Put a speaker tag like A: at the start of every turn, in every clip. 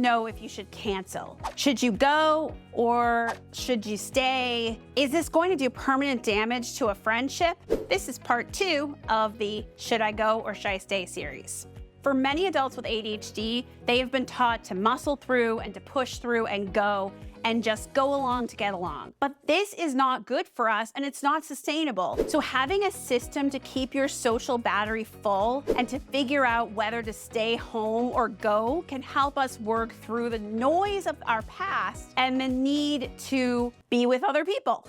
A: know if you should cancel? Should you go or should you stay? Is this going to do permanent damage to a friendship? This is part 2 of the Should I Go or Should I Stay series. For many adults with ADHD, they have been taught to muscle through and to push through and go and just go along to get along. But this is not good for us and it's not sustainable. So having a system to keep your social battery full and to figure out whether to stay home or go can help us work through the noise of our past and the need to be with other people.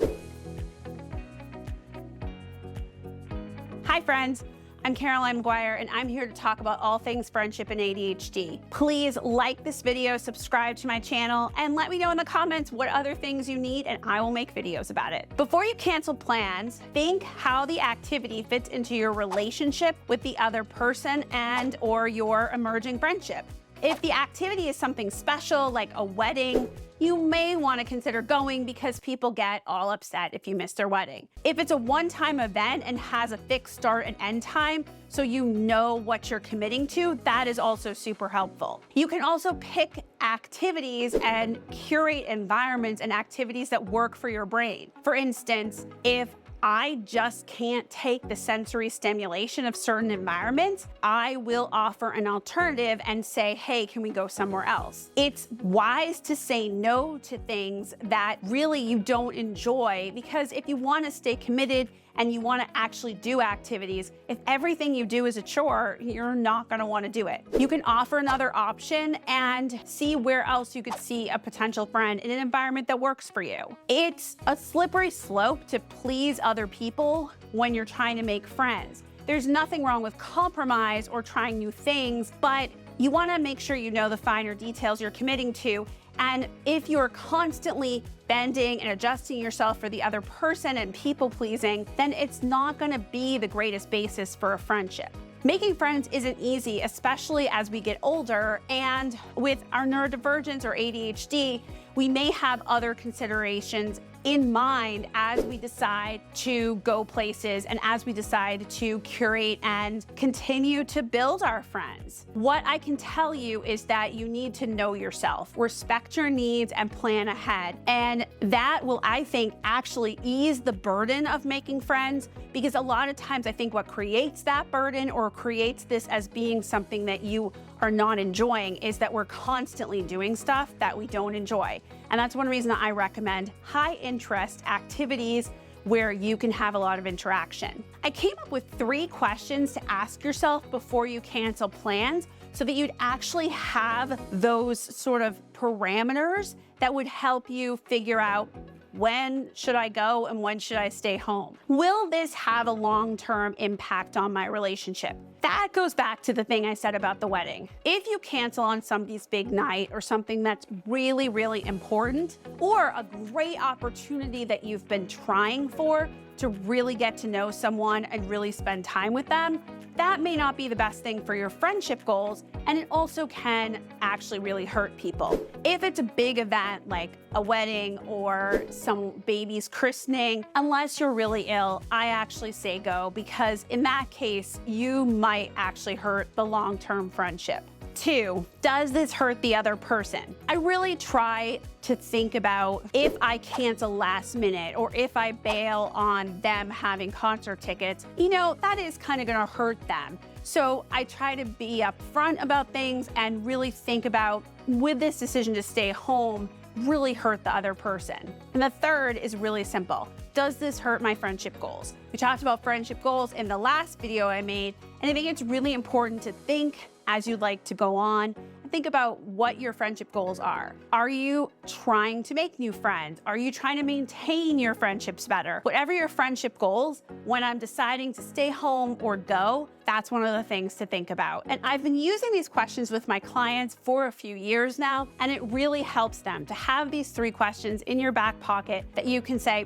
A: Hi friends. I'm Caroline Maguire, and I'm here to talk about all things friendship and ADHD. Please like this video, subscribe to my channel, and let me know in the comments what other things you need, and I will make videos about it. Before you cancel plans, think how the activity fits into your relationship with the other person and or your emerging friendship. If the activity is something special, like a wedding, you may want to consider going because people get all upset if you miss their wedding. If it's a one-time event and has a fixed start and end time, so you know what you're committing to, that is also super helpful. You can also pick activities and curate environments and activities that work for your brain. For instance, if I just can't take the sensory stimulation of certain environments, I will offer an alternative and say, hey, can we go somewhere else? It's wise to say no to things that really you don't enjoy, because if you want to stay committed and you want to actually do activities, if everything you do is a chore, you're not going to want to do it. You can offer another option and see where else you could see a potential friend in an environment that works for you. It's a slippery slope to please other people when you're trying to make friends. There's nothing wrong with compromise or trying new things, but you want to make sure you know the finer details you're committing to. And if you're constantly bending and adjusting yourself for the other person and people pleasing, then it's not going to be the greatest basis for a friendship. Making friends isn't easy, especially as we get older, and with our neurodivergence or ADHD, we may have other considerations in mind as we decide to go places and as we decide to curate and continue to build our friends. What I can tell you is that you need to know yourself, respect your needs, and plan ahead. And that will, I think, actually ease the burden of making friends, because a lot of times I think what creates that burden or creates this as being something that you are not enjoying is that we're constantly doing stuff that we don't enjoy. And that's one reason that I recommend high interest activities where you can have a lot of interaction. I came up with 3 questions to ask yourself before you cancel plans so that you'd actually have those sort of parameters that would help you figure out when should I go and when should I stay home? Will this have a long-term impact on my relationship? That goes back to the thing I said about the wedding. If you cancel on somebody's big night or something that's really, really important, or a great opportunity that you've been trying for to really get to know someone and really spend time with them, that may not be the best thing for your friendship goals, and it also can actually really hurt people. If it's a big event like a wedding or some baby's christening, unless you're really ill, I actually say go, because in that case, you might actually hurt the long-term friendship. 2, does this hurt the other person? I really try to think about if I cancel last minute or if I bail on them having concert tickets, you know, that is kind of gonna hurt them. So I try to be upfront about things and really think about, would this decision to stay home really hurt the other person? And the 3rd is really simple. Does this hurt my friendship goals? We talked about friendship goals in the last video I made, and I think it's really important to think as you'd like to go on and think about what your friendship goals are. Are you trying to make new friends? Are you trying to maintain your friendships better? Whatever your friendship goals, when I'm deciding to stay home or go, that's one of the things to think about. And I've been using these questions with my clients for a few years now, and it really helps them to have these 3 questions in your back pocket that you can say,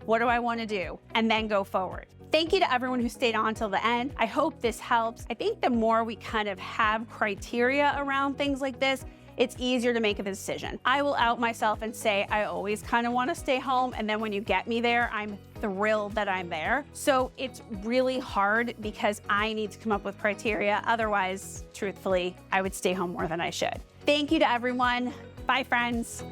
A: what do I want to do? And then go forward. Thank you to everyone who stayed on till the end. I hope this helps. I think the more we kind of have criteria around things like this, it's easier to make a decision. I will out myself and say I always kind of want to stay home, and then when you get me there, I'm thrilled that I'm there. So it's really hard because I need to come up with criteria. Otherwise, truthfully, I would stay home more than I should. Thank you to everyone. Bye, friends.